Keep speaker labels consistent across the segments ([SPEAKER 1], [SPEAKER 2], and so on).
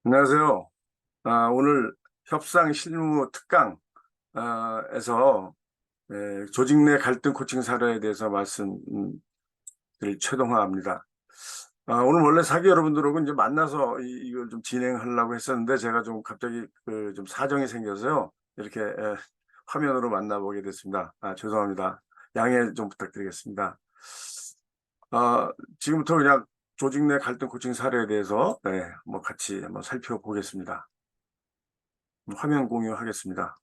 [SPEAKER 1] 안녕하세요. 오늘 협상 실무 특강 에서 조직 내 갈등 코칭 사례에 대해서 말씀드릴 최동화입니다. 오늘 원래 사기 여러분들하고 이제 만나서 이걸 좀 진행하려고 했었는데 제가 좀 갑자기 좀 사정이 생겨서요. 이렇게 화면으로 만나보게 됐습니다. 죄송합니다. 양해 좀 부탁드리겠습니다. 지금부터 그냥 조직 내 갈등 코칭 사례에 대해서 뭐 같이 한번 살펴보겠습니다. 화면 공유하겠습니다.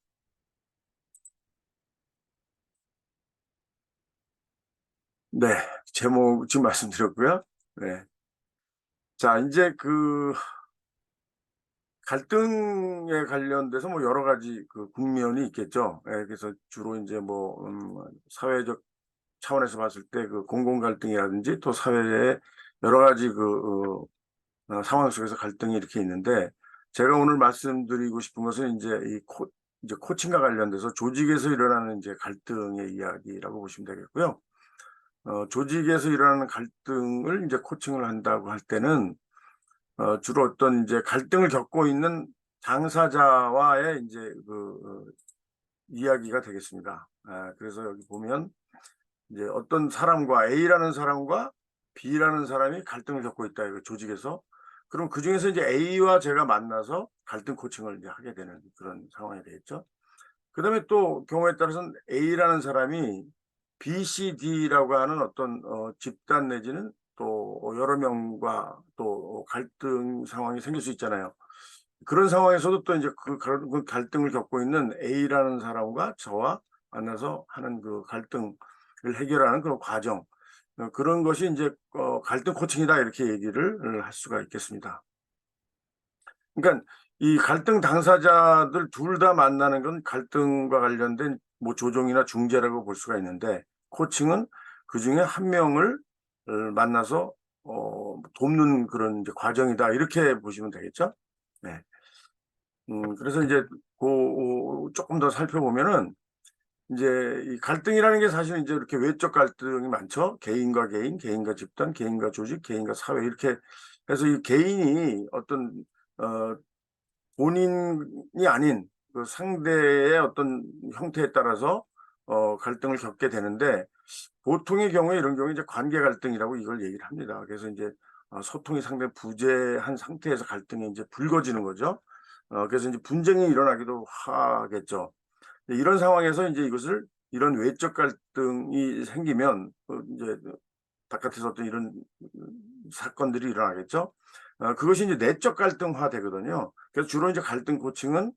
[SPEAKER 1] 네, 제목 지금 말씀드렸고요. 네. 자, 이제 갈등에 관련돼서 뭐 여러 가지 국면이 있겠죠. 그래서 주로 이제 뭐, 사회적 차원에서 봤을 때 공공 갈등이라든지 또 사회의 여러 가지 상황 속에서 갈등이 이렇게 있는데, 제가 오늘 말씀드리고 싶은 것은 이제 코칭과 관련돼서 조직에서 일어나는 이제 갈등의 이야기라고 보시면 되겠고요. 조직에서 일어나는 갈등을 이제 코칭을 한다고 할 때는 주로 어떤 이제 갈등을 겪고 있는 당사자와의 이제 이야기가 되겠습니다. 그래서 여기 보면 이제 어떤 사람과 A라는 사람과 B라는 사람이 갈등을 겪고 있다, 이거 조직에서. 그럼 그중에서 이제 A와 제가 만나서 갈등 코칭을 이제 하게 되는 그런 상황이 되겠죠. 그다음에 또 경우에 따라서는 A라는 사람이 B, C, D라고 하는 어떤 집단 내지는 또 여러 명과 또 갈등 상황이 생길 수 있잖아요. 그런 상황에서도 또 이제 그 갈등을 겪고 있는 A라는 사람과 저와 만나서 하는 그 갈등을 해결하는 그런 과정, 그런 것이 이제 갈등 코칭이다, 이렇게 얘기를 할 수가 있겠습니다. 그러니까 이 갈등 당사자들 둘 다 만나는 건 갈등과 관련된 뭐 조정이나 중재라고 볼 수가 있는데, 코칭은 그중에 한 명을 만나서 돕는 그런 이제 과정이다, 이렇게 보시면 되겠죠. 네. 그래서 이제 조금 더 살펴보면은 이제 이 갈등이라는 게 사실 이제 이렇게 외적 갈등이 많죠. 개인과 개인, 개인과 집단, 개인과 조직, 개인과 사회, 이렇게 해서 이 개인이 어떤 어 본인이 아닌 그 상대의 어떤 형태에 따라서 갈등을 겪게 되는데, 보통의 경우에 이런 경우에 이제 관계 갈등이라고 이걸 얘기를 합니다. 그래서 이제 소통이 상당히 부재한 상태에서 갈등이 이제 불거지는 거죠. 그래서 이제 분쟁이 일어나기도 하겠죠. 이런 상황에서 이제 이런 외적 갈등이 생기면 이제 바깥에서 어떤 이런 사건들이 일어나겠죠. 그것이 이제 내적 갈등화 되거든요. 그래서 주로 이제 갈등 코칭은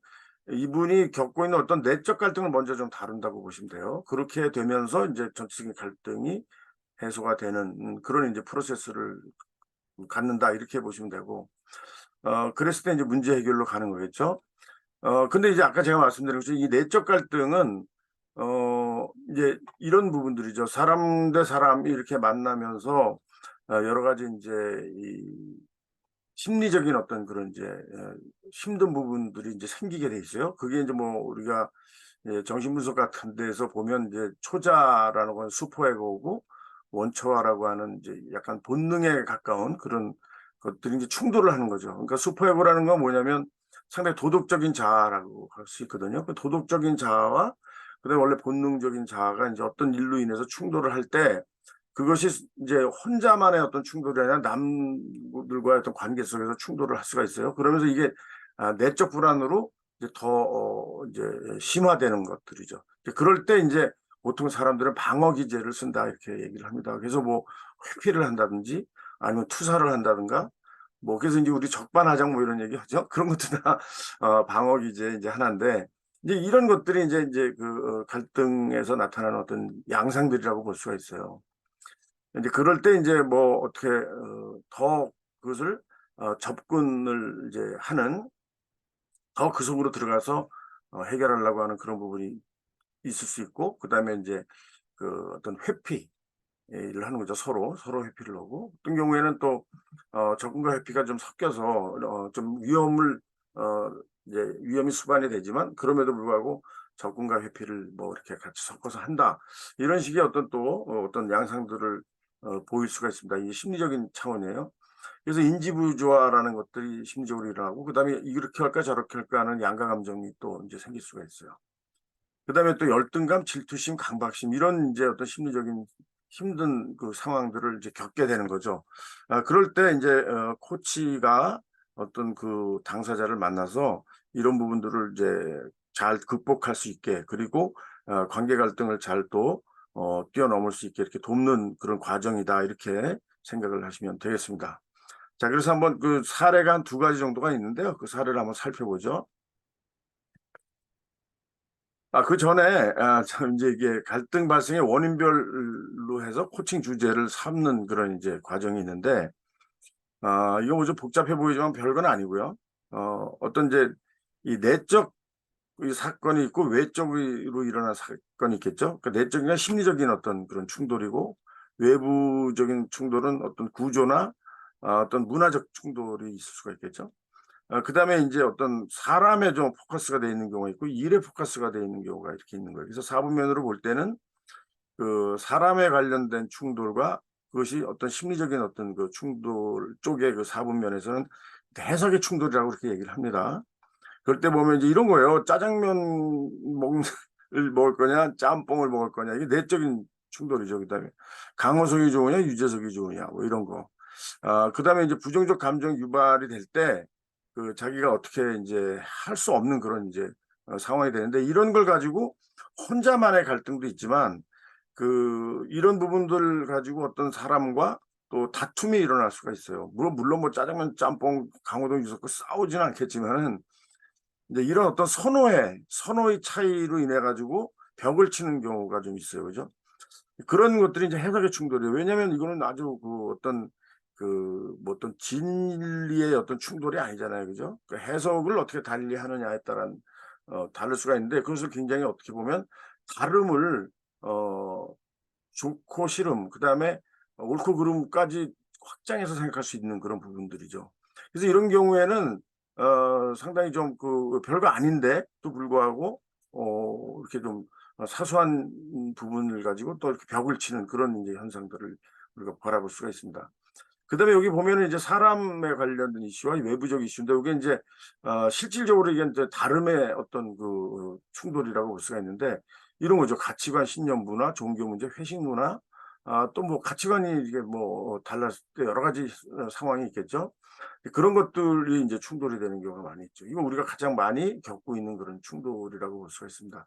[SPEAKER 1] 이분이 겪고 있는 어떤 내적 갈등을 먼저 좀 다룬다고 보시면 돼요. 그렇게 되면서 이제 전체적인 갈등이 해소가 되는 그런 이제 프로세스를 갖는다, 이렇게 보시면 되고, 그랬을 때 이제 문제 해결로 가는 거겠죠. 근데 이제 아까 제가 말씀드린 것처럼 이 내적 갈등은 이제 이런 부분들이죠. 사람 대 사람이 이렇게 만나면서 여러 가지 인제 이 심리적인 어떤 그런 이제 힘든 부분들이 인제 생기게 돼 있어요. 그게 인제 뭐 우리가 정신분석 같은 데서 보면 이제 초자라는 건 슈퍼에고고, 원초화라고 하는 이제 약간 본능에 가까운 그런 것들이 이제 충돌을 하는 거죠. 그러니까 슈퍼에고라는 건 뭐냐면 상당히 도덕적인 자아라고 할 수 있거든요. 그 도덕적인 자아와 그다음에 원래 본능적인 자아가 인제 어떤 일로 인해서 충돌을 할 때, 그것이 이제 혼자만의 어떤 충돌이 아니라 남들과의 어떤 관계 속에서 충돌을 할 수가 있어요. 그러면서 이게 내적 불안으로 이제 더 이제 심화되는 것들이죠. 이제 그럴 때 인제 보통 사람들은 방어 기제를 쓴다, 이렇게 얘기를 합니다. 그래서 뭐 회피를 한다든지 아니면 투사를 한다든가, 뭐 그래서 인제 우리 적반하장 뭐 이런 얘기 하죠. 그런 것도 다 방어 기제의 인제 하나인데, 이제 이런 것들이 인제 갈등에서 나타나는 어떤 양상들이라고 볼 수가 있어요. 인제 그럴 때 인제 뭐 어떻게 더 그것을 접근을 이제 하는, 더 그 속으로 들어가서 해결하려고 하는 그런 부분이 있을 수 있고, 그다음에 인제 어떤 회피를 하는 거죠. 서로 회피를 하고, 어떤 경우에는 또 접근과 회피가 좀 섞여서 좀 어 이제 위험이 수반이 되지만 그럼에도 불구하고 접근과 회피를 뭐 이렇게 같이 섞어서 한다, 이런 식의 어떤 또 어떤 양상들을 보일 수가 있습니다. 이게 심리적인 차원이에요. 그래서 인지부조화라는 것들이 심리적으로 일어나고, 그다음에 이렇게 할까 저렇게 할까 하는 양가 감정이 또 이제 생길 수가 있어요. 그다음에 또 열등감, 질투심, 강박심 이런 이제 어떤 심리적인 힘든 그 상황들을 이제 겪게 되는 거죠. 그럴 때 이제 코치가 어떤 그 당사자를 만나서 이런 부분들을 이제 잘 극복할 수 있게, 그리고 관계 갈등을 잘 또 뛰어넘을 수 있게 이렇게 돕는 그런 과정이다, 이렇게 생각을 하시면 되겠습니다. 자, 그래서 한번 그 사례가 한 두 가지 정도가 있는데요. 그 사례를 한번 살펴보죠. 그 전에, 저 이제 이게 갈등 발생의 원인별로 해서 코칭 주제를 삼는 그런 이제 과정이 있는데, 이거 뭐 좀 복잡해 보이지만 별건 아니고요. 어떤 이제 이 내적 이 사건이 있고 외적으로 일어난 사건이 있겠죠. 그 내적인 심리적인 어떤 그런 충돌이고, 외부적인 충돌은 어떤 구조나 어떤 문화적 충돌이 있을 수가 있겠죠. 그다음에 이제 어떤 사람에 좀 포커스가 돼 있는 경우가 있고, 일에 포커스가 돼 있는 경우가 이렇게 있는 거예요. 그래서 사부면으로 볼 때는 그 사람에 관련된 충돌과 그것이 어떤 심리적인 어떤 그 충돌 쪽의 그 사부면에서는 해석의 충돌이라고 그렇게 얘기를 합니다. 그럴 때 보면 이제 이런 거예요. 짜장면 먹을 먹을 거냐, 짬뽕을 먹을 거냐, 이게 내적인 충돌이죠. 그다음에 강호석이 좋으냐, 유재석이 좋으냐, 뭐 이런 거. 그다음에 이제 부정적 감정 유발이 될 때 그 자기가 어떻게 이제 할 수 없는 그런 이제 상황이 되는데, 이런 걸 가지고 혼자만의 갈등도 있지만 이런 부분들 가지고 어떤 사람과 또 다툼이 일어날 수가 있어요. 물론 뭐 짜장면, 짬뽕, 강호동, 유석과 싸우지는 않겠지만은 이제 이런 어떤 선호의 차이로 인해 가지고 벽을 치는 경우가 좀 있어요. 그죠? 그런 것들이 이제 해석의 충돌이에요. 왜냐하면 이거는 아주 그 어떤 뭐 어떤 진리의 어떤 충돌이 아니잖아요. 그죠? 그 해석을 어떻게 달리 하느냐에 따른 다를 수가 있는데, 그것을 굉장히 어떻게 보면 다름을 어 좋고 싫음, 그다음에 옳고 그름까지 확장해서 생각할 수 있는 그런 부분들이죠. 그래서 이런 경우에는 상당히 좀 그 별거 아닌데도 불구하고 이렇게 좀 사소한 부분을 가지고 또 이렇게 벽을 치는 그런 이제 현상들을 우리가 바라볼 수가 있습니다. 그다음에 여기 보면은 이제 사람에 관련된 이슈와 외부적 이슈인데, 이게 이제 실질적으로 이게 이제 다름의 어떤 그 충돌이라고 볼 수가 있는데, 이런 거죠. 가치관, 신념, 문화, 종교 문제, 회식 문화, 또 뭐 가치관이 이게 뭐 달랐을 때 여러 가지 상황이 있겠죠. 그런 것들이 이제 충돌이 되는 경우가 많이 있죠. 이거 우리가 가장 많이 겪고 있는 그런 충돌이라고 볼 수가 있습니다.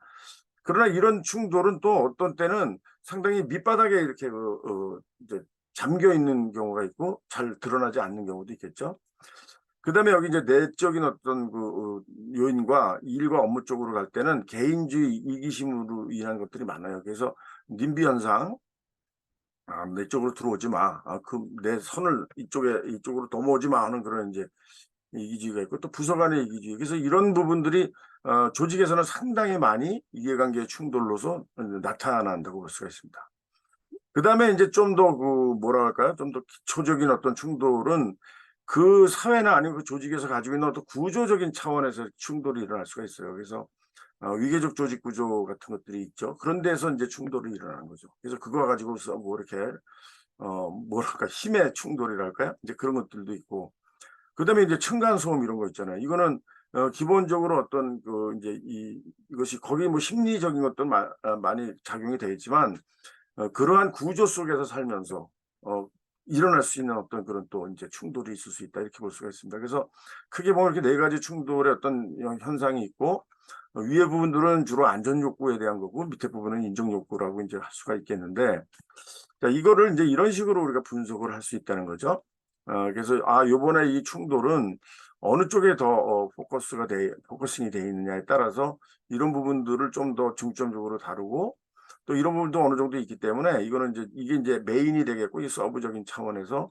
[SPEAKER 1] 그러나 이런 충돌은 또 어떤 때는 상당히 밑바닥에 이렇게 이제 잠겨 있는 경우가 있고, 잘 드러나지 않는 경우도 있겠죠. 그다음에 여기 이제 내적인 어떤 요인과 일과 업무 쪽으로 갈 때는 개인주의, 이기심으로 인한 것들이 많아요. 그래서 님비 현상, 내 쪽으로 들어오지 마. 내 선을 이쪽으로 넘어오지 마 하는 그런 이제 이기주의가 있고, 또 부서 간의 이기주의. 그래서 이런 부분들이 조직에서는 상당히 많이 이해관계의 충돌로서 나타난다고 볼 수가 있습니다. 그다음에 이제 좀 더 뭐라 할까요? 좀 더 기초적인 어떤 충돌은 그 사회나 아니면 그 조직에서 가지고 있는 어떤 구조적인 차원에서 충돌이 일어날 수가 있어요. 그래서 위계적 조직 구조 같은 것들이 있죠. 그런 데서 이제 충돌이 일어나는 거죠. 그래서 그거 가지고서 뭐 이렇게 뭐랄까 힘의 충돌이랄까요? 이제 그런 것들도 있고, 그다음에 이제 층간 소음 이런 거 있잖아요. 이거는 기본적으로 어떤 이제 이것이 거기 뭐 심리적인 것도 많이 작용이 되어 있지만, 그러한 구조 속에서 살면서 어 일어날 수 있는 어떤 그런 또 인제 충돌이 있을 수 있다, 이렇게 볼 수가 있습니다. 그래서 크게 보면 이렇게 네 가지 충돌의 어떤 현상이 있고, 위에 부분들은 주로 안전 욕구에 대한 거고, 밑에 부분은 인정 욕구라고 인제 할 수가 있겠는데, 자, 이거를 인제 이런 식으로 우리가 분석을 할 수 있다는 거죠. 그래서 요번에 이 충돌은 어느 쪽에 더 포커싱이 돼 있느냐에 따라서 이런 부분들을 좀 더 중점적으로 다루고, 또 이런 부분도 어느 정도 있기 때문에 이거는 이제 이게 인제 메인이 되겠고, 이 서브적인 차원에서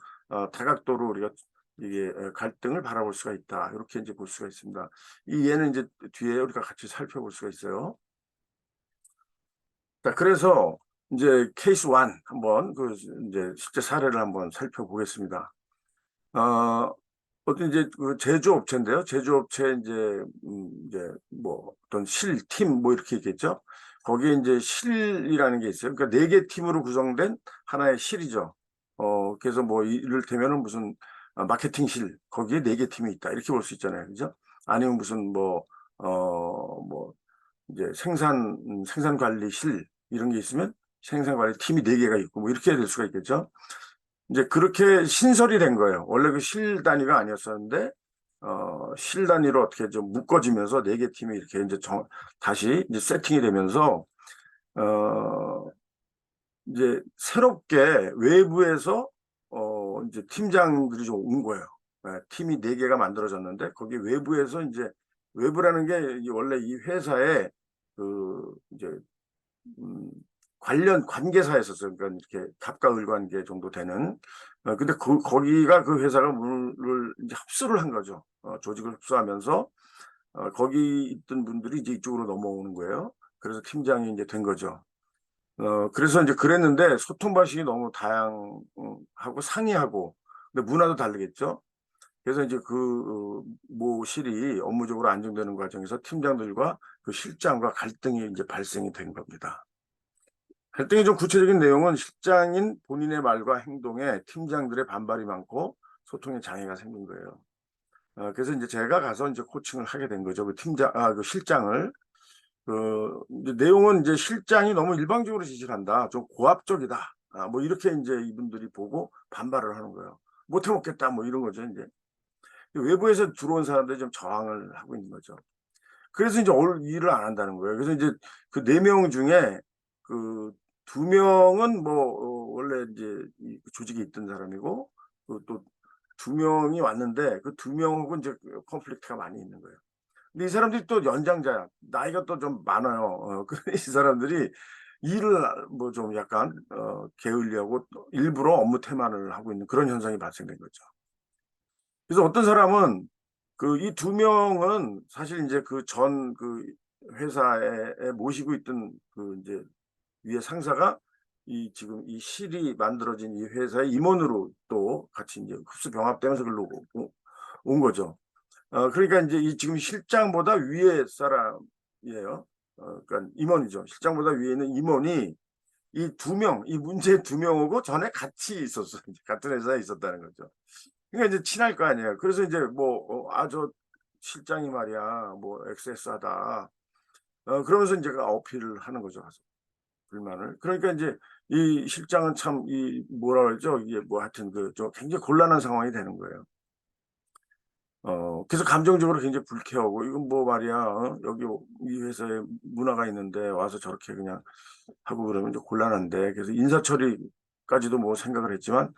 [SPEAKER 1] 다각도로 우리가 이게 갈등을 바라볼 수가 있다, 요렇게 인제 볼 수가 있습니다. 얘는 인제 뒤에 우리가 같이 살펴볼 수가 있어요. 자, 그래서 인제 케이스 1 한번 인제 실제 사례를 한번 살펴보겠습니다. 어 어떤 이제 제조업체인데요. 제조업체 인제 뭐 어떤 실팀 뭐 이렇게 있겠죠. 거기에 인제 실이라는 게 있어요. 그러니까 4개 팀으로 구성된 하나의 실이죠. 그래서 뭐 이를테면은 무슨 마케팅실 거기에 4개 팀이 있다 이렇게 볼 수 있잖아요, 그죠? 아니면 무슨 뭐 이제 생산관리실 이런 게 있으면 생산관리 팀이 4개가 있고 뭐 이렇게 될 수가 있겠죠. 이제 그렇게 신설이 된 거예요. 원래 그 실 단위가 아니었었는데 실 단위로 어떻게 좀 묶어지면서 4개 팀이 이렇게 이제 다시 이제 세팅이 되면서 이제 새롭게 외부에서 이제 팀장들이 좀 온 거예요. 팀이 4개가 만들어졌는데 거기 외부에서 이제 외부라는 게 원래 이 회사의 그 이제 관련 관계사였었어요. 그러니까 이렇게 갑과 을 관계 정도 되는. 근데 거기가 그 회사가 문을 이제 흡수를 한 거죠. 조직을 흡수하면서 거기 있던 분들이 이제 이쪽으로 넘어오는 거예요. 그래서 팀장이 이제 된 거죠. 그래서 이제 그랬는데 소통 방식이 너무 다양하고 상이하고, 근데 문화도 다르겠죠. 그래서 이제 모 실이 업무적으로 안정되는 과정에서 팀장들과 그 실장과 갈등이 이제 발생이 된 겁니다. 갈등의 좀 구체적인 내용은 실장인 본인의 말과 행동에 팀장들의 반발이 많고 소통에 장애가 생긴 거예요. 그래서 이제 제가 가서 이제 코칭을 하게 된 거죠. 그 실장을. 이제 내용은 이제 실장이 너무 일방적으로 지시를 한다. 좀 고압적이다. 뭐 이렇게 이제 이분들이 보고 반발을 하는 거예요. 못해 먹겠다. 뭐 이런 거죠, 이제. 외부에서 들어온 사람들이 좀 저항을 하고 있는 거죠. 그래서 이제 일을 안 한다는 거예요. 그래서 이제 그 4명 중에 그 2명은 원래 이제 이 조직에 있던 사람이고, 또 2명이 왔는데 그 2명하고 이제 컨플릭트가 많이 있는 거예요. 근데 이 사람들이 또 연장자야. 나이가 또 좀 많아요. 이 사람들이 일을 뭐 좀 약간 게을리하고 또 일부러 업무 태만을 하고 있는 그런 현상이 발생된 거죠. 그래서 어떤 사람은 이 2명은 사실 이제 그 회사에 모시고 있던 이제 위에 상사가 지금 이 실이 만들어진 이 회사의 임원으로 또 같이 이제 흡수 병합되면서 글로 온 거죠. 그러니까 이제 지금 실장보다 위에 사람이에요. 그러니까 임원이죠. 실장보다 위에 있는 임원이 이 문제 2명하고 전에 같이 있었어요. 같은 회사에 있었다는 거죠. 그러니까 이제 친할 거 아니에요. 그래서 이제 저 실장이 말이야, 뭐 엑세스하다. 그러면서 이제 어필을 하는 거죠, 가서 불만을. 그러니까 이제 이 실장은 참 뭐라 그러죠? 이게 뭐 하여튼 좀 굉장히 곤란한 상황이 되는 거예요. 그래서 감정적으로 굉장히 불쾌하고, 이건 뭐 말이야, 여기 이 회사에 문화가 있는데 와서 저렇게 그냥 하고 그러면 좀 곤란한데, 그래서 인사처리까지도 뭐 생각을 했지만,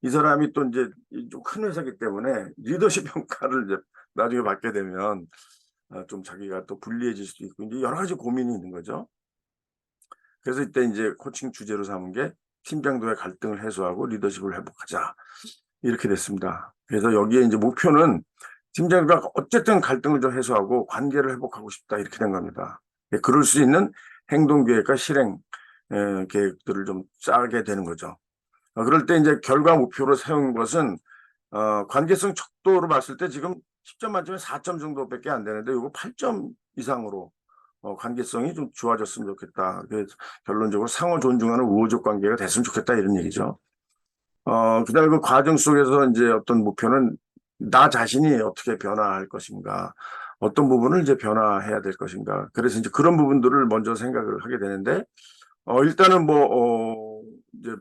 [SPEAKER 1] 이 사람이 또 이제 좀 큰 회사기 때문에 리더십 평가를 이제 나중에 받게 되면 좀 자기가 또 불리해질 수도 있고, 이제 여러 가지 고민이 있는 거죠. 그래서 이때 이제 코칭 주제로 삼은 게 팀장들의 갈등을 해소하고 리더십을 회복하자. 이렇게 됐습니다. 그래서 여기에 이제 목표는 팀장과 어쨌든 갈등을 좀 해소하고 관계를 회복하고 싶다. 이렇게 된 겁니다. 그럴 수 있는 행동 계획과 실행 계획들을 좀 짜게 되는 거죠. 그럴 때 이제 결과 목표로 세운 것은 관계성 척도로 봤을 때 지금 10점 만점에 4점 정도밖에 안 되는데 이거 8점 이상으로 관계성이 좀 좋아졌으면 좋겠다. 그래서 결론적으로 상호 존중하는 우호적 관계가 됐으면 좋겠다 이런 얘기죠. 그다음에 그 과정 속에서 이제 어떤 목표는 나 자신이 어떻게 변화할 것인가, 어떤 부분을 이제 변화해야 될 것인가. 그래서 이제 그런 부분들을 먼저 생각을 하게 되는데, 일단은 이제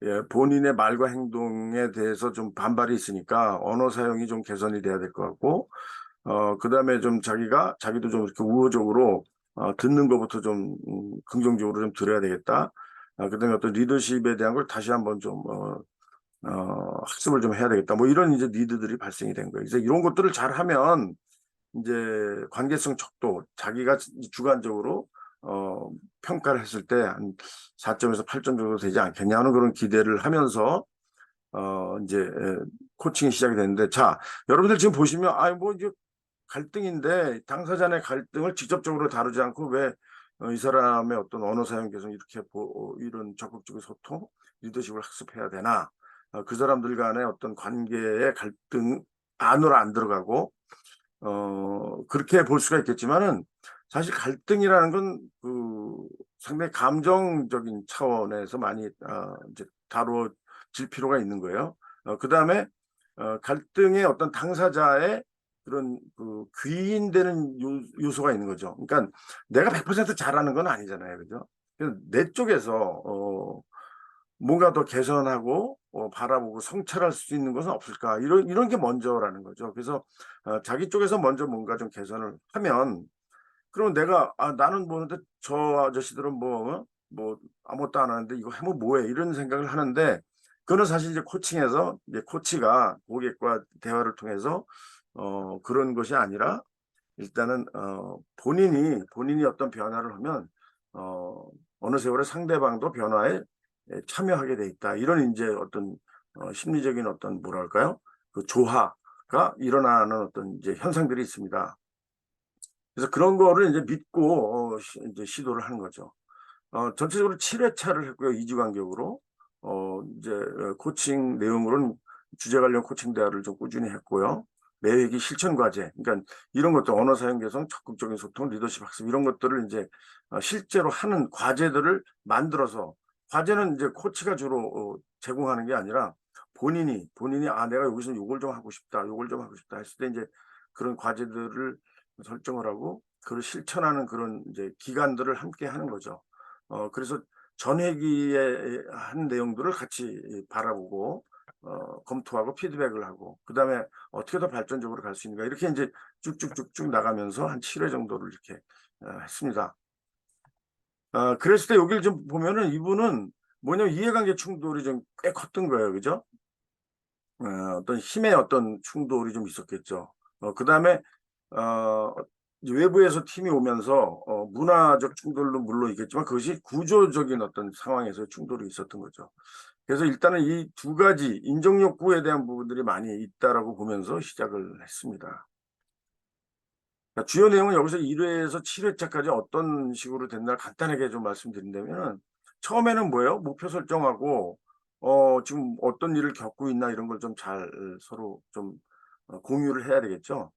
[SPEAKER 1] 예, 본인의 말과 행동에 대해서 좀 반발이 있으니까 언어 사용이 좀 개선이 돼야 될 것 같고, 그다음에 좀 자기도 좀 이렇게 우호적으로 듣는 것부터 좀 긍정적으로 좀 들어야 되겠다. 그다음에 어떤 리더십에 대한 걸 다시 한번 좀 학습을 좀 해야 되겠다. 뭐 이런 이제 니드들이 발생이 된 거예요. 그래서 이런 것들을 잘 하면 이제 관계성 척도 자기가 주관적으로 평가를 했을 때 한 4점에서 8점 정도 되지 않겠냐 하는 그런 기대를 하면서 이제 코칭이 시작이 됐는데, 자, 여러분들 지금 보시면 뭐 이제 갈등인데 당사자 의 갈등을 직접적으로 다루지 않고 왜 이 사람의 어떤 언어 사용 개선 이렇게 이런 적극적인 소통, 리더십을 학습해야 되나? 그 사람들 간의 어떤 관계의 갈등 안으로 안 들어가고 그렇게 볼 수가 있겠지만은 사실 갈등이라는 건 상당히 감정적인 차원에서 많이 이제 다뤄질 필요가 있는 거예요. 그다음에 갈등의 어떤 당사자의 그런 그 귀인되는 요소가 있는 거죠. 그러니까 내가 100% 잘하는 건 아니잖아요, 그죠? 내 쪽에서 뭔가 더 개선하고 바라보고 성찰할 수 있는 것은 없을까? 이런 게 먼저라는 거죠. 그래서 자기 쪽에서 먼저 뭔가 좀 개선을 하면, 그러면 내가 나는 뭐는데 저 아저씨들은 뭐 아무것도 안 하는데 이거 하면 뭐해? 이런 생각을 하는데, 그거는 사실 이제 코칭에서 이제 코치가 고객과 대화를 통해서 그런 것이 아니라, 일단은 본인이 어떤 변화를 하면 어 어느 세월에 상대방도 변화에 참여하게 돼 있다. 이런 이제 어떤 심리적인 어떤 뭐랄까요? 그 조화가 일어나는 어떤 이제 현상들이 있습니다. 그래서 그런 거를 이제 믿고 이제 시도를 하는 거죠. 전체적으로 7회차를 했고요. 2주 간격으로. 이제 코칭 내용으로는 주제 관련 코칭 대화를 좀 꾸준히 했고요. 매회기 실천 과제, 그러니까 이런 것도 언어 사용 개선, 적극적인 소통, 리더십 학습, 이런 것들을 이제 실제로 하는 과제들을 만들어서, 과제는 이제 코치가 주로 제공하는 게 아니라 본인이 내가 여기서 요걸 좀 하고 싶다, 요걸 좀 하고 싶다 했을 때 이제 그런 과제들을 설정을 하고 그걸 실천하는 그런 이제 기간들을 함께 하는 거죠. 그래서 전회기에 한 내용들을 같이 바라보고 검토하고 피드백을 하고, 그다음에 어떻게 더 발전적으로 갈 수 있는가, 이렇게 이제 쭉쭉쭉쭉 나가면서 한 7회 정도를 이렇게 했습니다. 그랬을 때 여기를 좀 보면은 이분은 뭐냐면 이해관계 충돌이 좀 꽤 컸던 거예요. 그죠? 어떤 힘의 어떤 충돌이 좀 있었겠죠. 그다음에 어 외부에서 팀이 오면서 문화적 충돌도 물론 있겠지만 그것이 구조적인 어떤 상황에서 충돌이 있었던 거죠. 그래서 일단은 이 두 가지 인정 욕구에 대한 부분들이 많이 있다라고 보면서 시작을 했습니다. 그러니까 주요 내용은 여기서 1 회에서 7 회차까지 어떤 식으로 됐나 간단하게 좀 말씀드린다면은, 처음에는 뭐예요? 목표 설정하고 지금 어떤 일을 겪고 있나 이런 걸 좀 잘 서로 좀 공유를 해야 되겠죠.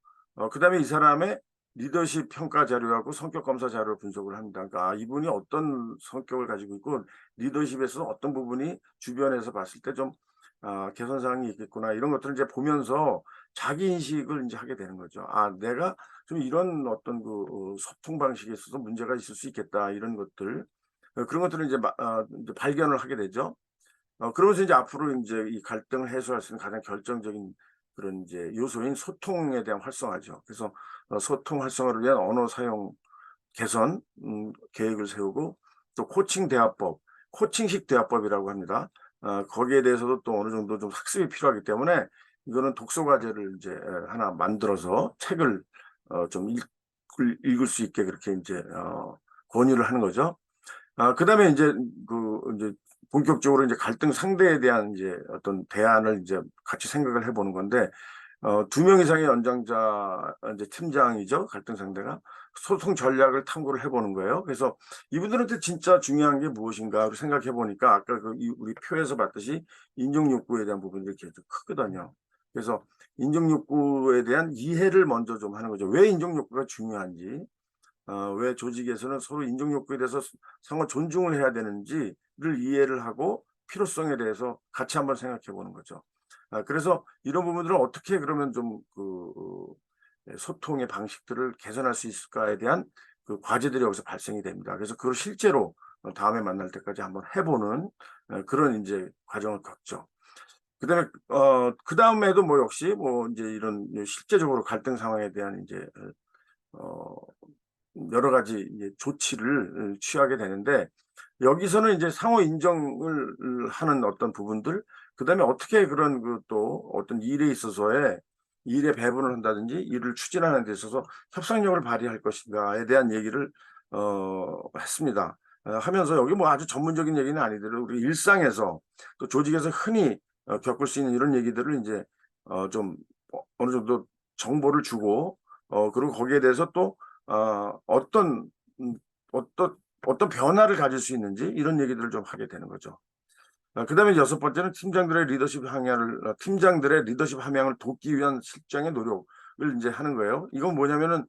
[SPEAKER 1] 그다음에 이 사람의 리더십 평가 자료하고 성격 검사 자료를 분석을 합니다. 그러니까 이분이 어떤 성격을 가지고 있고 리더십에서 어떤 부분이 주변에서 봤을 때 좀 개선 사항이 있겠구나, 이런 것들을 이제 보면서 자기 인식을 인제 하게 되는 거죠. '내가 좀 이런 어떤 그 소통 방식에 있어서 문제가 있을 수 있겠다.' 이런 것들, 그런 것들을 이제 발견을 하게 되죠. 그러면서 이제 앞으로 인제 이 갈등을 해소할 수 있는 가장 결정적인 그런 이제 요소인 소통에 대한 활성화죠. 그래서 소통 활성화를 위한 언어 사용 개선 계획을 세우고, 또 코칭 대화법, 코칭식 대화법이라고 합니다. 거기에 대해서도 또 어느 정도 좀 학습이 필요하기 때문에 이거는 독서 과제를 이제 하나 만들어서 책을 좀 읽을 수 있게 그렇게 인제 권유를 하는 거죠. 그다음에 인제 인제 본격적으로 인제 갈등 상대에 대한 이제 어떤 대안을 인제 같이 생각을 해 보는 건데, 2명 이상의 연장자, 인제 팀장이죠, 갈등 상대가. 소통 전략을 탐구를 해 보는 거예요. 그래서 이분들한테 진짜 중요한 게 무엇인가를 생각해 보니까 아까 우리 표에서 봤듯이 인정 욕구에 대한 부분들이 계속 크거든요. 그래서 인정 욕구에 대한 이해를 먼저 좀 하는 거죠. 왜 인정 욕구가 중요한지, 왜 조직에서는 서로 인정 욕구에 대해서 상호 존중을 해야 되는지를 이해를 하고 필요성에 대해서 같이 한번 생각해 보는 거죠. 그래서 이런 부분들을 어떻게 그러면 좀 소통의 방식들을 개선할 수 있을까에 대한 그 과제들이 여기서 발생이 됩니다. 그래서 그걸 실제로 다음에 만날 때까지 한번 해 보는 그런 인제 과정을 겪죠. 그다음에 그다음에도 뭐 역시 뭐 인제 이런 실제적으로 갈등 상황에 대한 인제 어 여러 가지 이제 조치를 취하게 되는데, 여기서는 이제 상호 인정을 하는 어떤 부분들, 그다음에 어떻게 그런 또 어떤 일에 있어서의 일의 배분을 한다든지 일을 추진하는 데 있어서 협상력을 발휘할 것인가에 대한 얘기를 했습니다. 하면서 여기 뭐 아주 전문적인 얘기는 아니더라도 우리 일상에서 또 조직에서 흔히 겪을 수 있는 이런 얘기들을 인제 좀 어느 정도 정보를 주고, 그리고 거기에 대해서 또 어떤 어떤 변화를 가질 수 있는지 이런 얘기들을 좀 하게 되는 거죠. 그다음에 여섯 번째는 팀장들의 리더십 함양을 돕기 위한 실정의 노력을 인제 하는 거예요. 이건 뭐냐면은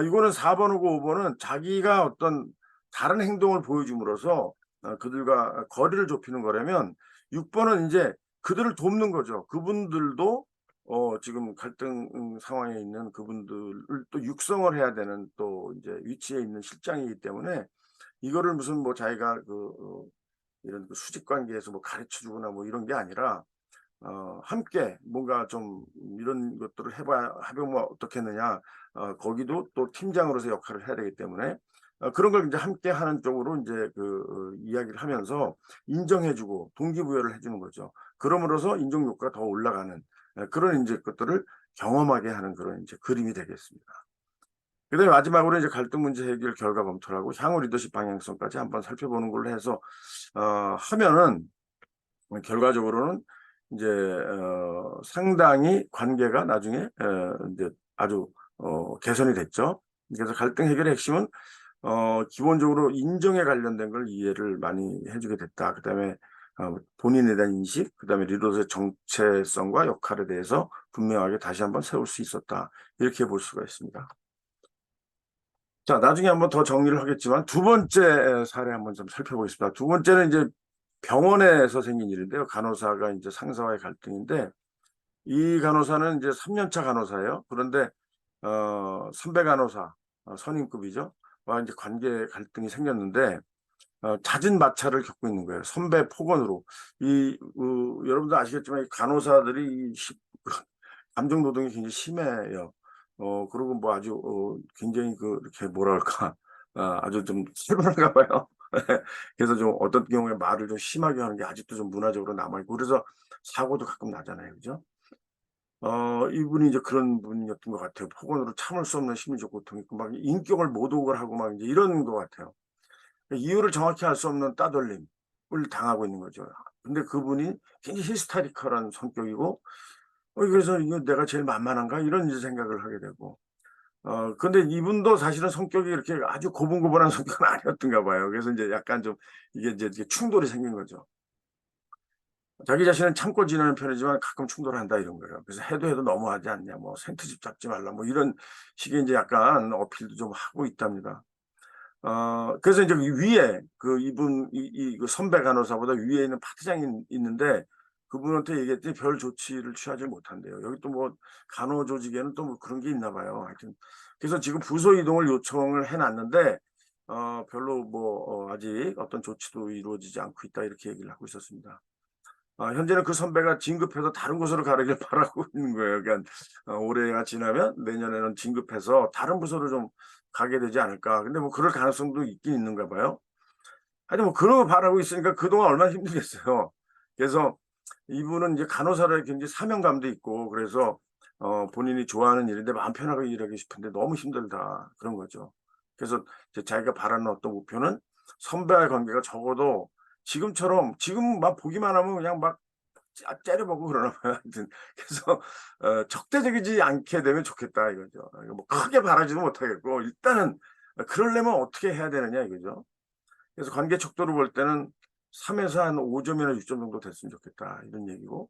[SPEAKER 1] 이거는 4 번하고 5 번은 자기가 어떤 다른 행동을 보여줌으로써 그들과 거리를 좁히는 거라면, 6 번은 인제 그들을 돕는 거죠. 그분들도 지금 갈등 상황에 있는 그분들을 또 육성을 해야 되는 또 이제 위치에 있는 실장이기 때문에 이거를 무슨 뭐 자기가 이런 그 수직 관계에서 뭐 가르쳐 주거나 뭐 이런 게 아니라 함께 뭔가 좀 이런 것들을 해 보면 어떻겠느냐. 거기도 또 팀장으로서 역할을 해야 되기 때문에 그런 걸 인제 함께 하는 쪽으로 인제 이야기를 하면서 인정해 주고 동기부여를 해 주는 거죠. 그럼으로써 인정 욕구가 더 올라가는 그런 인제 것들을 경험하게 하는 그런 인제 그림이 되겠습니다. 그다음에 마지막으로 이제 갈등 문제 해결 결과 검토를 하고 향후 리더십 방향성까지 한번 살펴보는 걸로 해서 하면은 결과적으로는 인제 상당히 관계가 나중에 인제 아주 개선이 됐죠. 그래서 갈등 해결의 핵심은 기본적으로 인정에 관련된 걸 이해를 많이 해 주게 됐다. 그다음에 본인에 대한 인식, 그다음에 리더의 정체성과 역할에 대해서 분명하게 다시 한번 세울 수 있었다. 이렇게 볼 수가 있습니다. 자, 나중에 한번 더 정리를 하겠지만 두 번째 사례 한번 좀 살펴보겠습니다. 두 번째는 이제 병원에서 생긴 일인데요. 간호사가 인제 상사와의 갈등인데 이 간호사는 이제 3년 차 간호사예요. 그런데 선배 간호사 선임급이죠. 와 인제 관계 갈등이 생겼는데 잦은 마찰을 겪고 있는 거예요, 선배 폭언으로. 여러분도 아시겠지만 이 간호사들이 이 감정 노동이 굉장히 심해요. 그리고 뭐 아주 굉장히 이렇게 뭐라 그럴까 아주 좀 살벌한가 봐요. 그래서 좀 어떤 경우에 말을 좀 심하게 하는 게 아직도 좀 문화적으로 남아 있고 그래서 사고도 가끔 나잖아요. 그죠? 이분이 이제 그런 분이었던 것 같아요. 폭언으로 참을 수 없는 심리적 고통이 있고 막 인격을 모독을 하고 막 인제 이런 것 같아요. 이유를 정확히 알 수 없는 따돌림을 당하고 있는 거죠. 근데 그분이 굉장히 히스테리컬한 성격이고 그래서 '이거 내가 제일 만만한가?' 이런 이제 생각을 하게 되고 근데 이분도 사실은 성격이 이렇게 아주 고분고분한 성격은 아니었던가 봐요. 그래서 인제 약간 좀 이게 충돌이 생긴 거죠. 자기 자신은 참고 지내는 편이지만 가끔 충돌한다 이런 거예요. 그래서 해도 너무하지 않냐 뭐 생트집 잡지 말라 뭐 이런 식의 인제 약간 어필도 좀 하고 있답니다. 그래서 인제 이 위에 이분 그 선배 간호사보다 위에 있는 파트장이 있는데 그분한테 얘기했더니 별 조치를 취하지 못한대요. 여기 또 뭐 간호 조직에는 또 뭐 그런 게 있나 봐요. 하여튼 그래서 지금 부서 이동을 요청을 해 놨는데 별로 뭐 아직 어떤 조치도 이루어지지 않고 있다 이렇게 얘기를 하고 있었습니다. 현재는 그 선배가 진급해서 다른 곳으로 가기를 바라고 있는 거예요. 그러니까 올해가 지나면 내년에는 진급해서 다른 부서로 좀 가게 되지 않을까. 근데 뭐 그럴 가능성도 있긴 있는가 봐요. 하여튼 뭐 그러고 바라고 있으니까 그동안 얼마나 힘들겠어요. 그래서 이분은 이제 간호사를 굉장히 사명감도 있고 그래서 본인이 좋아하는 일인데 마음 편하게 일하고 싶은데 너무 힘들다 그런 거죠. 그래서 이제 자기가 바라는 어떤 목표는 선배와의 관계가 적어도 지금처럼 지금 막 보기만 하면 그냥 막 째려보고 그러나 봐요 하여튼. 그래서 '적대적이지 않게 되면 좋겠다.' 이거죠. 이거 뭐 크게 바라지도 못하겠고 일단은 그러려면 어떻게 해야 되느냐 이거죠. 그래서 관계 척도로 볼 때는 3 에서 한 5 점이나 6점 정도 됐으면 좋겠다 이런 얘기고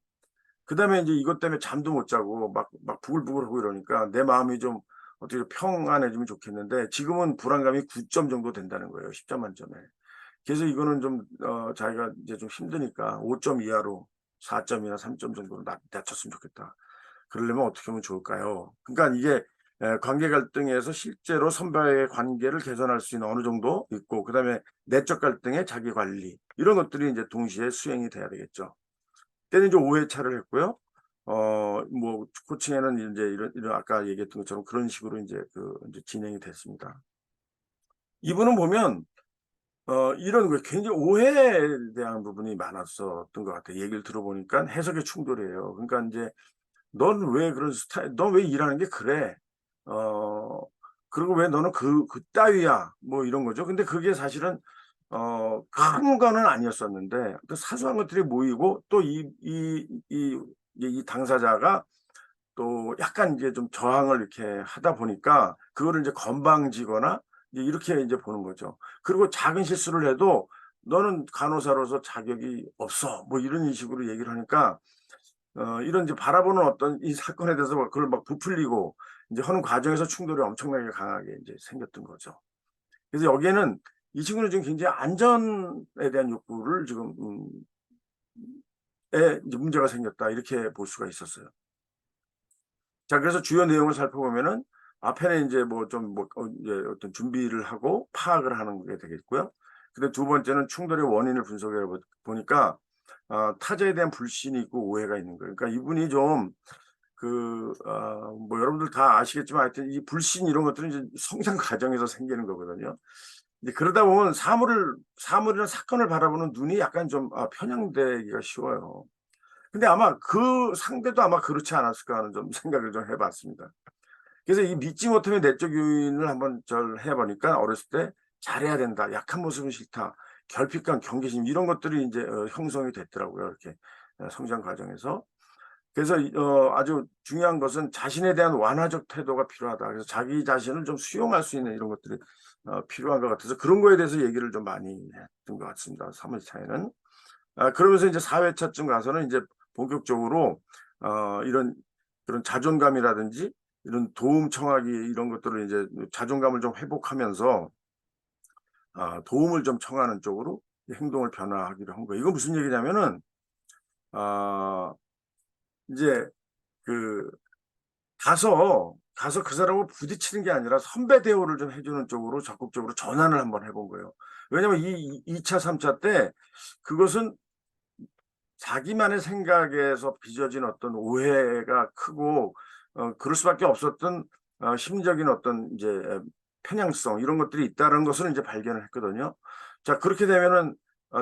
[SPEAKER 1] 그다음에 인제 이것 때문에 잠도 못 자고 막 부글부글하고 이러니까 내 마음이 좀 어떻게 평안해지면 좋겠는데 지금은 불안감이 9점 정도 된다는 거예요, 10점 만점에. 그래서 이거는 좀 자기가 이제 좀 힘드니까 5점 이하로 4 점이나 3점 정도로 낮췄으면 좋겠다. 그러려면 어떻게 하면 좋을까요? 그러니까 이게 관계 갈등에서 실제로 선배와의 관계를 개선할 수 있는 어느 정도 있고 그다음에 내적 갈등의 자기 관리 이런 것들이 인제 동시에 수행이 돼야 되겠죠. 때는 이제 5 회차를 했고요. 뭐 코칭에는 인제 이런 아까 얘기했던 것처럼 그런 식으로 인제 인제 진행이 됐습니다. 이분은 보면 이런 거 굉장히 오해에 대한 부분이 많았었던 것 같아요. 얘기를 들어보니깐 해석의 충돌이에요. 그러니까 인제 "넌 왜 그런 스타일 넌 왜 일하는 게 그래? 어 그리고 왜 너는 그따위야?" 뭐 이런 거죠. 근데 그게 사실은 큰 거는 아니었었는데 또 사소한 것들이 모이고 또 이 당사자가 또 약간 이제 좀 저항을 이렇게 하다 보니까 그거를 이제 건방지거나 이제 이렇게 이제 보는 거죠. 그리고 작은 실수를 해도 "너는 간호사로서 자격이 없어." 뭐 이런 식으로 얘기를 하니까 이런 이제 바라보는 어떤 이 사건에 대해서 막 그걸 막 부풀리고 인제 하는 과정에서 충돌이 엄청나게 강하게 인제 생겼던 거죠. 그래서 여기에는 이 친구는 지금 굉장히 안전에 대한 욕구를 지금 에 이제 문제가 생겼다 이렇게 볼 수가 있었어요. 자, 그래서 주요 내용을 살펴보면은 앞에는 이제 이제 어떤 준비를 하고 파악을 하는 게 되겠고요. 근데 두 번째는 충돌의 원인을 분석해 보니까 타자에 대한 불신이 있고 오해가 있는 거예요. 그러니까 이분이 좀 뭐 여러분들 다 아시겠지만 하여튼 이 불신 이런 것들은 이제 성장 과정에서 생기는 거거든요. 이제 그러다 보면 사물이나 사건을 바라보는 눈이 약간 좀 편향되기가 쉬워요. 근데 아마 그 상대도 아마 그렇지 않았을까 하는 좀 생각을 좀 해봤습니다. 그래서 이 믿지 못하면 내적 요인을 한번 해보니까 어렸을 때 잘해야 된다, 약한 모습은 싫다, 결핍감, 경계심 이런 것들이 이제 형성이 됐더라고요. 이렇게 성장 과정에서. 그래서 아주 중요한 것은 자신에 대한 완화적 태도가 필요하다. 그래서 자기 자신을 좀 수용할 수 있는 이런 것들이 필요한 것 같아서 그런 거에 대해서 얘기를 좀 많이 했던 것 같습니다. 3회차에는. 그러면서 이제 4회차쯤 가서는 이제 본격적으로 이런 그런 자존감이라든지 이런 도움 청하기 이런 것들을 이제 자존감을 좀 회복하면서 도움을 좀 청하는 쪽으로 행동을 변화하기로 한 거예요. 이건 무슨 얘기냐면은 이제 그 가서 그 사람을 부딪히는 게 아니라 선배 대우를 좀 해 주는 쪽으로 적극적으로 전환을 한번 해본 거예요. 왜냐면 이 2 차 3차 때 그것은 자기만의 생각에서 빚어진 어떤 오해가 크고 그럴 수밖에 없었던 심리적인 어떤 이제 편향성 이런 것들이 있다는 것을 인제 발견을 했거든요. 자, 그렇게 되면은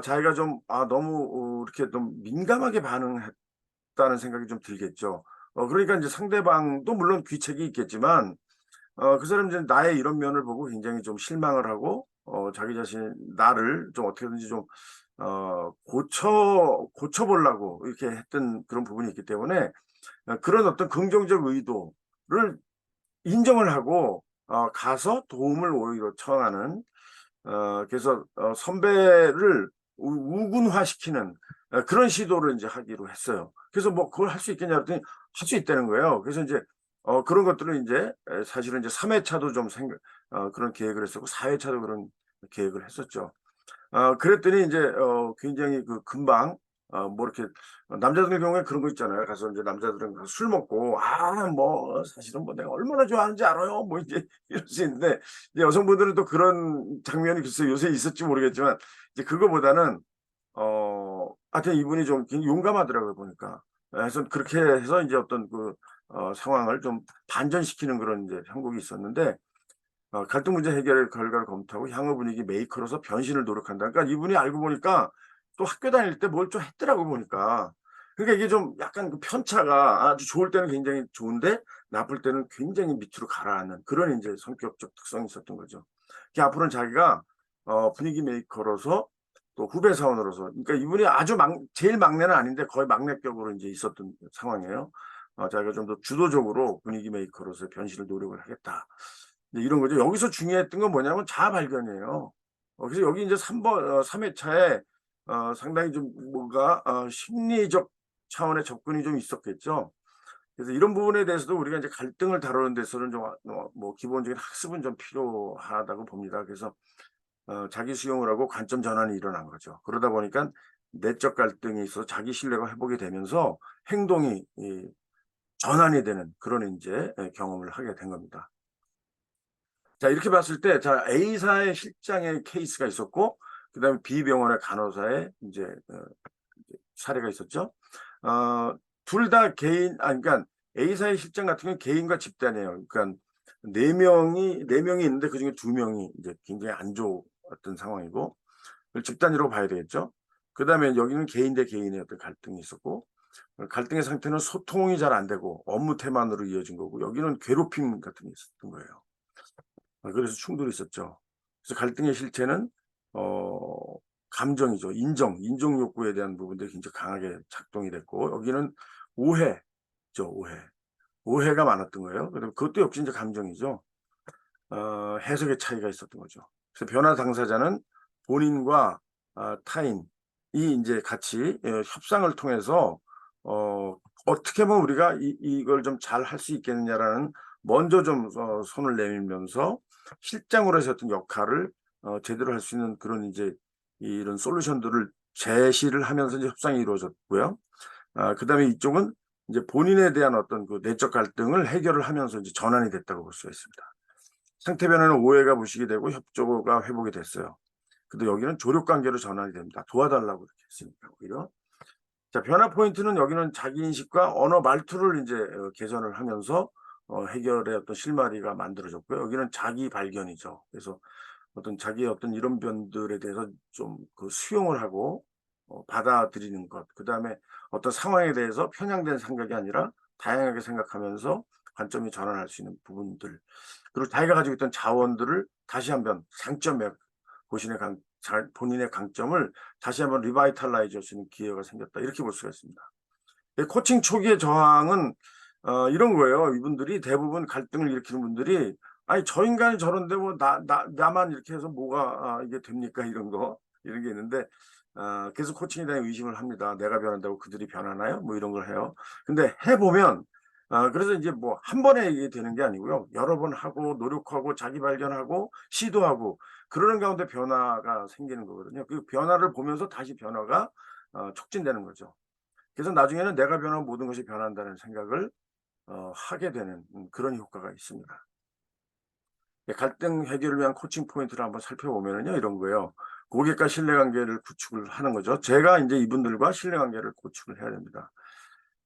[SPEAKER 1] 자기가 좀 너무 이렇게 좀 민감하게 반응했다는 생각이 좀 들겠죠. 그러니까 인제 상대방도 물론 귀책이 있겠지만 그 사람이 이제 나의 이런 면을 보고 굉장히 좀 실망을 하고 자기 자신 나를 좀 어떻게든지 좀 고쳐 보려고 이렇게 했던 그런 부분이 있기 때문에 그런 어떤 긍정적 의도를 인정을 하고 가서 도움을 오히려 청하는 그래서 선배를 우군화시키는 그런 시도를 인제 하기로 했어요. 그래서 뭐 "그걸 할 수 있겠냐?" 그랬더니 할 수 있다는 거예요. 그래서 인제 그런 것들을 인제 사실은 이제 3 회차도 좀 그런 계획을 했었고 4 회차도 그런 계획을 했었죠. 그랬더니 인제 굉장히 금방 뭐 이렇게 남자들의 경우에 그런 거 있잖아요. 가서 인제 남자들은 가서 술 먹고 뭐 사실은 뭐 내가 얼마나 좋아하는지 알아요." 뭐 이제 이럴 수 있는데 이제 여성분들은 또 그런 장면이 글쎄 요새 있을지 모르겠지만 이제 그거보다는 하여튼 이분이 좀 굉장히 용감하더라고요 보니까. 그래서 그렇게 해서 인제 어떤 상황을 좀 반전시키는 그런 인제 형국이 있었는데 갈등 문제 해결 결과를 검토하고 향후 분위기 메이커로서 변신을 노력한다. 그러니까 이분이 알고 보니까 또 학교 다닐 때 뭘 좀 했더라고 보니까. 그러니까 이게 좀 약간 편차가 아주 좋을 때는 굉장히 좋은데 나쁠 때는 굉장히 밑으로 가라앉는 그런 인제 성격적 특성이 있었던 거죠. 그 앞으로는 자기가 분위기 메이커로서 또 후배 사원으로서 그러니까 이분이 아주 제일 막내는 아닌데 거의 막내격으로 인제 있었던 상황이에요. 자기가 좀 더 주도적으로 분위기 메이커로서의 변신을 노력을 하겠다. 이제 이런 거죠. 여기서 중요했던 건 뭐냐면 자아 발견이에요. 그래서 여기 인제 3 회차에 상당히 좀 뭔가 심리적 차원의 접근이 좀 있었겠죠. 그래서 이런 부분에 대해서도 우리가 인제 갈등을 다루는 데서는 좀 뭐 기본적인 학습은 좀 필요하다고 봅니다. 그래서 자기 수용을 하고 관점 전환이 일어난 거죠. 그러다 보니깐 내적 갈등이 있어서 자기 신뢰가 회복이 되면서 행동이 전환이 되는 그런 인제 경험을 하게 된 겁니다. 자, 이렇게 봤을 때 자 A사의 실장의 케이스가 있었고 그다음에 B병원의 간호사의 인제 사례가 있었죠. 어 둘 다 개인 그러니까 A사의 실장 같은 경우는 개인과 집단이에요. 그러니까 4 명이 있는데 그중에 2 명이 이제 굉장히 안 좋았던 상황이고 그걸 집단이라고 봐야 되겠죠. 그다음에 여기는 개인 대 개인의 어떤 갈등이 있었고 갈등의 상태는 소통이 잘 안 되고 업무 태만으로 이어진 거고 여기는 괴롭힘 같은 게 있었던 거예요. 그래서 충돌이 있었죠. 그래서 갈등의 실체는 어 감정이죠. 인정 욕구에 대한 부분들이 굉장히 강하게 작동이 됐고 여기는 오해죠, 오해. 오해가 많았던 거예요. 그다음에 그것도 역시 인제 감정이죠. 해석의 차이가 있었던 거죠. 그래서 변화 당사자는 본인과 타인이 인제 같이 협상을 통해서 어 어떻게 하면 우리가 이걸 좀 잘 할 수 있겠느냐라는 먼저 좀 손을 내밀면서 실장으로서 어떤 역할을 제대로 할 수 있는 그런 인제 이런 솔루션들을 제시를 하면서 이제 협상이 이루어졌고요. 그다음에 이쪽은 이제 본인에 대한 어떤 그 내적 갈등을 해결을 하면서 이제 전환이 됐다고 볼 수가 있습니다. 상태 변화는 오해가 무식이 되고 협조가 회복이 됐어요. 근데 여기는 조력 관계로 전환이 됩니다. 도와달라고 이렇게 했으니까 오히려. 자, 변화 포인트는 여기는 자기 인식과 언어 말투를 이제 개선을 하면서 해결의 어떤 실마리가 만들어졌고요. 여기는 자기 발견이죠. 그래서 어떤 자기의 어떤 이런 변들에 대해서 좀 그 수용을 하고 받아들이는 것. 그다음에 어떤 상황에 대해서 편향된 생각이 아니라 다양하게 생각하면서 관점이 전환할 수 있는 부분들. 그리고 자기가 가지고 있던 자원들을 다시 한번 상점에 본인의 강점을 다시 한번 리바이탈라이즈 할 수 있는 기회가 생겼다. 이렇게 볼 수가 있습니다. 코칭 초기의 저항은 이런 거예요. 이분들이 대부분 갈등을 일으키는 분들이 아니 저 인간이 저런데 뭐 나만 이렇게 해서 뭐가 이게 됩니까? 이런 게 있는데 계속 코칭에 대한 의심을 합니다. 내가 변한다고 그들이 변하나요? 뭐 이런 걸 해요. 근데 해보면 그래서 이제 뭐 한 번에 이게 되는 게 아니고요. 여러 번 하고 노력하고 자기 발견하고 시도하고 그러는 가운데 변화가 생기는 거거든요. 그 변화를 보면서 다시 변화가 촉진되는 거죠. 그래서 나중에는 내가 변하면 모든 것이 변한다는 생각을 하게 되는 그런 효과가 있습니다. 갈등 해결을 위한 코칭 포인트를 한번 살펴보면요. 이런 거예요. 고객과 신뢰관계를 구축을 하는 거죠. 제가 이제 이분들과 신뢰관계를 구축을 해야 됩니다.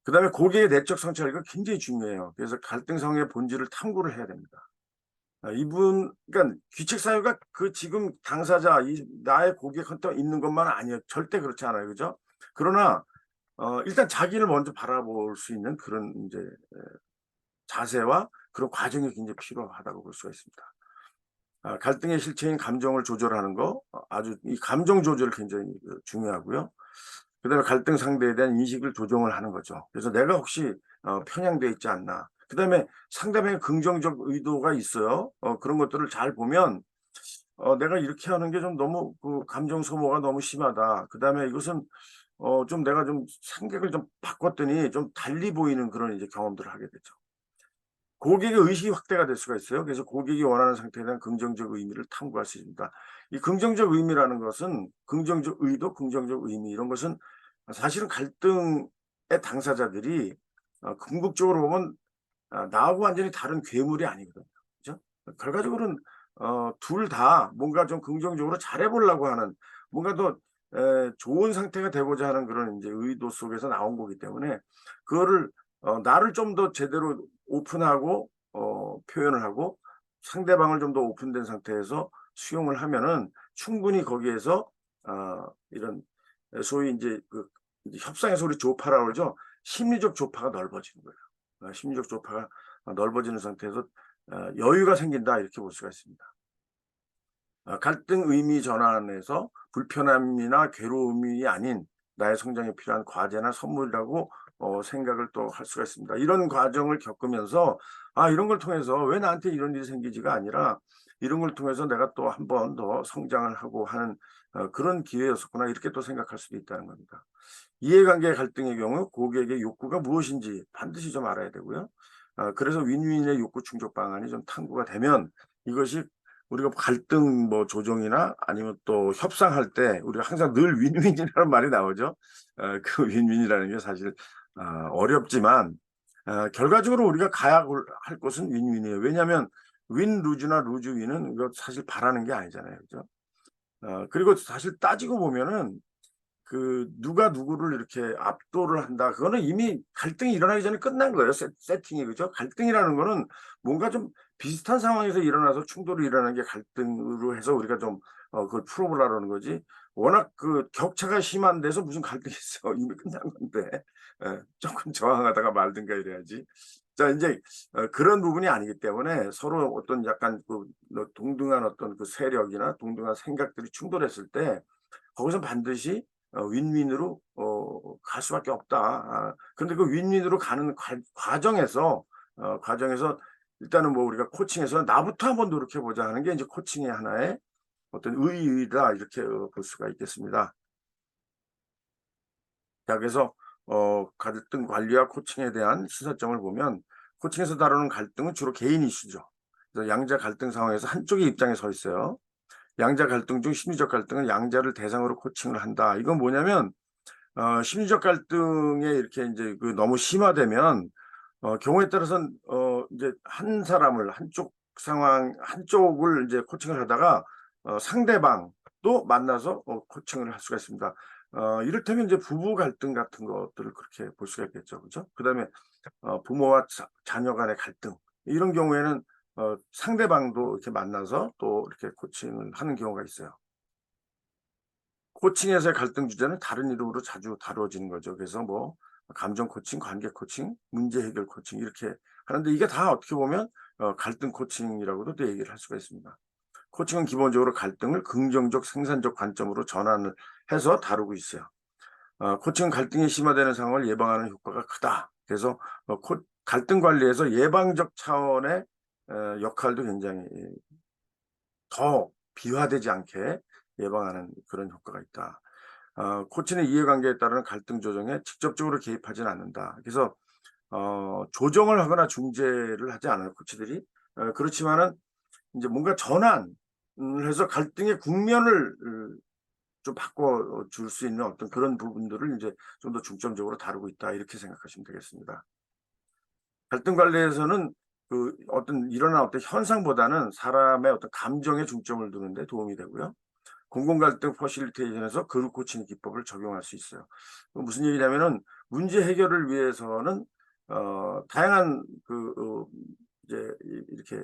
[SPEAKER 1] 그다음에 고객의 내적 성찰 이거 굉장히 중요해요. 그래서 갈등 상황의 본질을 탐구를 해야 됩니다. 그러니까 귀책 사유가 그 지금 당사자 나의 고객한테 있는 것만 아니에요. 절대 그렇지 않아요. 그죠? 그러나 일단 자기를 먼저 바라볼 수 있는 그런 이제 자세와 그런 과정이 굉장히 필요하다고 볼 수가 있습니다. 갈등의 실체인 감정을 조절하는 거 아주 이 감정 조절이 굉장히 중요하고요. 그다음에 갈등 상대에 대한 인식을 조정을 하는 거죠. 그래서 내가 혹시 편향돼 있지 않나. 그다음에 상대방의 긍정적 의도가 있어요. 그런 것들을 잘 보면 내가 이렇게 하는 게 좀 너무 그 감정 소모가 너무 심하다. 그다음에 이것은 좀 내가 좀 생각을 좀 바꿨더니 좀 달리 보이는 그런 이제 경험들을 하게 되죠. 고객의 의식이 확대가 될 수가 있어요. 그래서 고객이 원하는 상태에 대한 긍정적 의미를 탐구할 수 있습니다. 이 긍정적 의미라는 것은 긍정적 의도, 긍정적 의미 이런 것은 사실은 갈등의 당사자들이 궁극적으로 보면 나하고 완전히 다른 괴물이 아니거든요. 그죠? 결과적으로는 둘 다 뭔가 좀 긍정적으로 잘해 보려고 하는 뭔가 더 좋은 상태가 되고자 하는 그런 인제 의도 속에서 나온 거기 때문에 그거를 나를 좀 더 제대로 오픈하고 표현을 하고 상대방을 좀 더 오픈된 상태에서 수용을 하면은 충분히 거기에서 이런 소위 인제 그 이제 협상에서 우리 조파라고 그러죠. 심리적 조파가 넓어지는 거예요. 심리적 조파가 넓어지는 상태에서 여유가 생긴다 이렇게 볼 수가 있습니다. 갈등 의미 전환에서 불편함이나 괴로움이 아닌 나의 성장에 필요한 과제나 선물이라고 생각을 또 할 수가 있습니다. 이런 과정을 겪으면서 이런 걸 통해서 왜 나한테 이런 일이 생기지가 아니라 이런 걸 통해서 내가 또 한 번 더 성장을 하고 하는 그런 기회였었구나 이렇게 또 생각할 수도 있다는 겁니다. 이해관계 갈등의 경우 고객의 욕구가 무엇인지 반드시 좀 알아야 되고요. 그래서 윈윈의 욕구 충족 방안이 좀 탐구가 되면 이것이 우리가 갈등 뭐 조정이나 아니면 또 협상할 때 우리가 항상 늘 윈윈이라는 말이 나오죠. 그 윈윈이라는 게 사실 어렵지만 결과적으로 우리가 가야 할 것은 윈윈이에요. 왜냐하면 윈 루즈나 루즈 윈은 이거 사실 바라는 게 아니잖아요. 그죠? 그리고 사실 따지고 보면은 그 누가 누구를 이렇게 압도를 한다. 그거는 이미 갈등이 일어나기 전에 끝난 거예요. 세팅이 그죠? 갈등이라는 거는 뭔가 좀 비슷한 상황에서 일어나서 충돌이 일어나는 게 갈등으로 해서 우리가 좀 그걸 풀어보려는 거지. 워낙 그 격차가 심한 데서 무슨 갈등이 있어. 이미 끝난 건데. 조금 저항하다가 말든가 이래야지. 자 인제 그런 부분이 아니기 때문에 서로 어떤 약간 그 동등한 어떤 그 세력이나 동등한 생각들이 충돌했을 때 거기서 반드시 윈윈으로 갈 수밖에 없다. 근데 그 윈윈으로 가는 과정에서 일단은 뭐 우리가 코칭에서 '나부터 한번 노력해 보자.' 하는 게 이제 코칭의 하나의 어떤 의의다 이렇게 볼 수가 있겠습니다. 자 그래서 갈등 관리와 코칭에 대한 시사점을 보면 코칭에서 다루는 갈등은 주로 개인 이슈죠. 그래서 양자 갈등 상황에서 한쪽의 입장에 서 있어요. 양자 갈등 중 심리적 갈등은 양자를 대상으로 코칭을 한다. 이건 뭐냐면 심리적 갈등에 이렇게 이제 그 너무 심화되면 경우에 따라서는 이제 한 사람을 한쪽을 이제 코칭을 하다가 상대방도 만나서 코칭을 할 수가 있습니다. 이를테면 이제 부부 갈등 같은 것들을 그렇게 볼 수가 있겠죠, 그죠? 그다음에 부모와 자녀 간의 갈등 이런 경우에는 상대방도 이렇게 만나서 또 이렇게 코칭을 하는 경우가 있어요. 코칭에서의 갈등 주제는 다른 이름으로 자주 다뤄지는 거죠. 그래서 뭐 감정 코칭, 관계 코칭, 문제 해결 코칭 이렇게 하는데 이게 다 어떻게 보면 갈등 코칭이라고도 또 얘기를 할 수가 있습니다. 코칭은 기본적으로 갈등을 긍정적 생산적 관점으로 전환을 해서 다루고 있어요. 코칭은 갈등이 심화되는 상황을 예방하는 효과가 크다. 그래서 갈등 관리에서 예방적 차원의 역할도 굉장히 더 비화되지 않게 예방하는 그런 효과가 있다. 코치는 이해관계에 따른 갈등 조정에 직접적으로 개입하지는 않는다. 그래서 조정을 하거나 중재를 하지 않아요, 코치들이. 그렇지만은 이제 뭔가 전환을 해서 갈등의 국면을 좀 바꿔줄 수 있는 어떤 그런 부분들을 이제 좀 더 중점적으로 다루고 있다. 이렇게 생각하시면 되겠습니다. 갈등 관리에서는 그 일어난 어떤 현상보다는 사람의 어떤 감정에 중점을 두는 데 도움이 되고요. 공공 갈등 퍼실리테이션에서 그룹 코칭 기법을 적용할 수 있어요. 무슨 얘기냐면은 문제 해결을 위해서는 다양한 이제 이렇게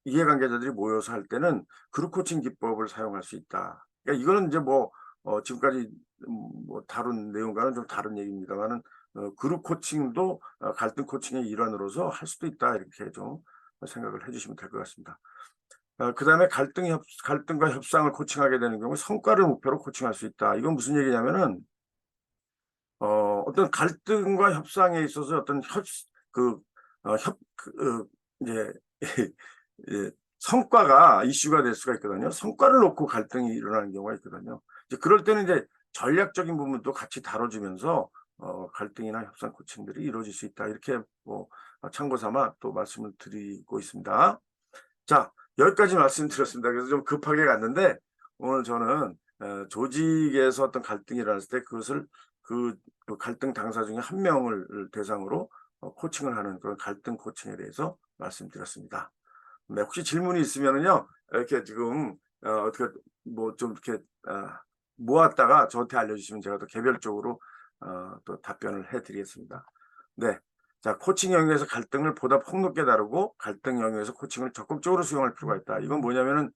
[SPEAKER 1] 이해관계자들이 모여서 할 때는 그룹 코칭 기법을 사용할 수 있다. 그러니까 이거는 이제 뭐 지금까지 뭐 다룬 내용과는 좀 다른 얘기입니다만은 그룹 코칭도 갈등 코칭의 일환으로서 할 수도 있다 이렇게 좀 생각을 해주시면 될 것 같습니다. 그다음에 갈등과 협상을 코칭하게 되는 경우 성과를 목표로 코칭할 수 있다. 이건 무슨 얘기냐면은 어떤 갈등과 협상에 있어서 어떤 이제 예, 성과가 이슈가 될 수가 있거든요. 성과를 놓고 갈등이 일어나는 경우가 있거든요. 이제 그럴 때는 이제 전략적인 부분도 같이 다뤄지면서 갈등이나 협상 코칭들이 이루어질 수 있다. 이렇게 뭐 참고 삼아 또 말씀을 드리고 있습니다. 자, 여기까지 말씀드렸습니다. 그래서 좀 급하게 갔는데 오늘 저는 조직에서 어떤 갈등이 일어났을 때 그것을 그 갈등 당사 중에 한 명을 대상으로 코칭을 하는 그런 갈등 코칭에 대해서 말씀드렸습니다. 네, 혹시 질문이 있으면은요, 이렇게 지금 어떻게 뭐 좀 이렇게 모았다가 저한테 알려주시면 제가 또 개별적으로 또 답변을 해드리겠습니다. 네. 자, 코칭 영역에서 갈등을 보다 폭넓게 다루고 갈등 영역에서 코칭을 적극적으로 수용할 필요가 있다. 이건 뭐냐면은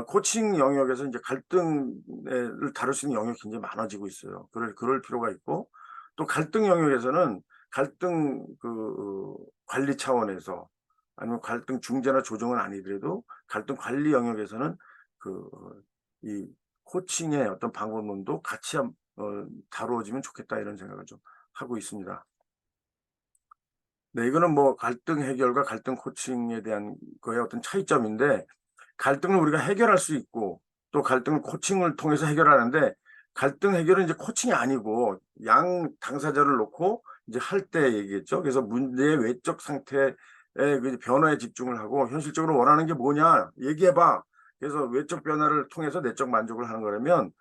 [SPEAKER 1] 코칭 영역에서 이제 갈등을 다룰 수 있는 영역이 굉장히 많아지고 있어요. 그럴 필요가 있고 또 갈등 영역에서는 갈등 관리 차원에서 아니면 갈등 중재나 조정은 아니더라도 갈등 관리 영역에서는 이 코칭의 어떤 방법론도 같이 다루어지면 좋겠다 이런 생각을 좀 하고 있습니다. 네, 이거는 뭐 갈등 해결과 갈등 코칭에 대한 거의 어떤 차이점인데 갈등을 우리가 해결할 수 있고 또 갈등을 코칭을 통해서 해결하는데 갈등 해결은 이제 코칭이 아니고 양 당사자를 놓고 이제 할 때 얘기했죠. 그래서 문제의 외적 상태의 그 변화에 집중을 하고 현실적으로 원하는 게 뭐냐 얘기해봐. 그래서 외적 변화를 통해서 내적 만족을 하는 거라면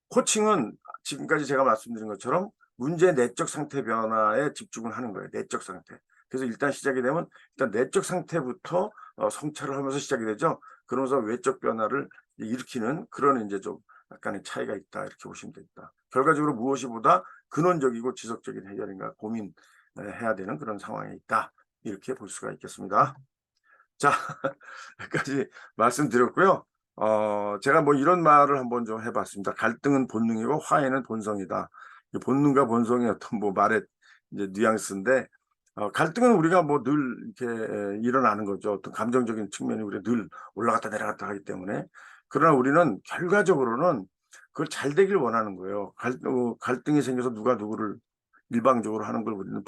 [SPEAKER 1] 코칭은 지금까지 제가 말씀드린 것처럼 문제의 내적 상태 변화에 집중을 하는 거예요. 내적 상태. 그래서 일단 시작이 되면 일단 내적 상태부터 성찰을 하면서 시작이 되죠. 그러면서 외적 변화를 일으키는 그런 이제 좀 약간의 차이가 있다 이렇게 보시면 되겠다. 결과적으로 무엇이 보다 근원적이고 지속적인 해결인가 고민해야 되는 그런 상황에 있다 이렇게 볼 수가 있겠습니다. 자, 여기까지 말씀드렸고요. 제가 뭐 이런 말을 한번 좀 해봤습니다. 갈등은 본능이고 화해는 본성이다. 본능과 본성의 어떤 뭐 말의 이제 뉘앙스인데, 갈등은 우리가 뭐 늘 이렇게 일어나는 거죠. 어떤 감정적인 측면이 우리가 늘 올라갔다 내려갔다 하기 때문에. 그러나 우리는 결과적으로는 그걸 잘 되길 원하는 거예요. 갈등이 생겨서 누가 누구를 일방적으로 하는 걸 우리는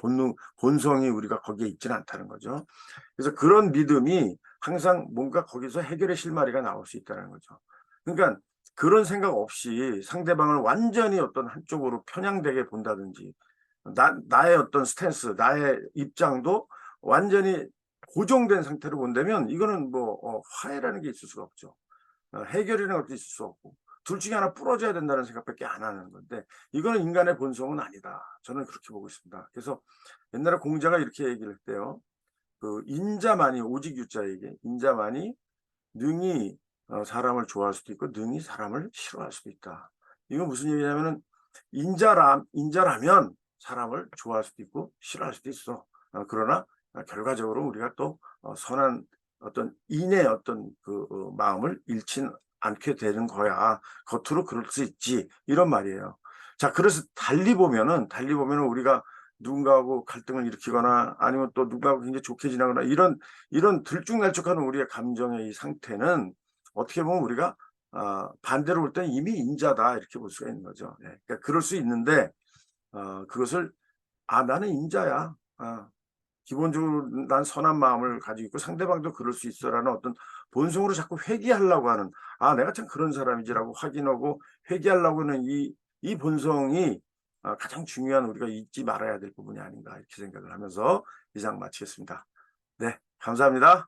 [SPEAKER 1] 본성이 우리가 거기에 있지는 않다는 거죠. 그래서 그런 믿음이 항상 뭔가 거기서 해결의 실마리가 나올 수 있다는 거죠. 그러니까 그런 생각 없이 상대방을 완전히 어떤 한쪽으로 편향되게 본다든지 나의 어떤 스탠스, 나의 입장도 완전히 고정된 상태로 본다면 이거는 뭐 화해라는 게 있을 수가 없죠. 해결이라는 것도 있을 수 없고 둘 중에 하나 부러져야 된다는 생각밖에 안 하는 건데 이거는 인간의 본성은 아니다. 저는 그렇게 보고 있습니다. 그래서 옛날에 공자가 이렇게 얘기를 했대요. 그 인자만이 오직 유자에게 인자만이 능히 사람을 좋아할 수도 있고 능히 사람을 싫어할 수도 있다. 이건 무슨 얘기냐면은 인자라면 사람을 좋아할 수도 있고 싫어할 수도 있어. 그러나 결과적으로 우리가 또 선한 어떤 인의 어떤 그 마음을 잃진 않게 되는 거야. 겉으로 그럴 수 있지. 이런 말이에요. 자, 그래서 달리 보면은 우리가 누군가하고 갈등을 일으키거나 아니면 또 누군가하고 굉장히 좋게 지나거나 이런 들쭉날쭉하는 우리의 감정의 이 상태는 어떻게 보면 우리가 반대로 볼 때는 이미 인자다 이렇게 볼 수가 있는 거죠. 예. 그러니까 그럴 수 있는데 그것을 나는 인자야. 기본적으로 난 선한 마음을 가지고 있고 상대방도 그럴 수 있어라는 어떤 본성으로 자꾸 회귀하려고 하는 내가 참 그런 사람이지라고 확인하고 회귀하려고 하는 이 본성이 가장 중요한 우리가 잊지 말아야 될 부분이 아닌가 이렇게 생각을 하면서 이상 마치겠습니다. 네, 감사합니다.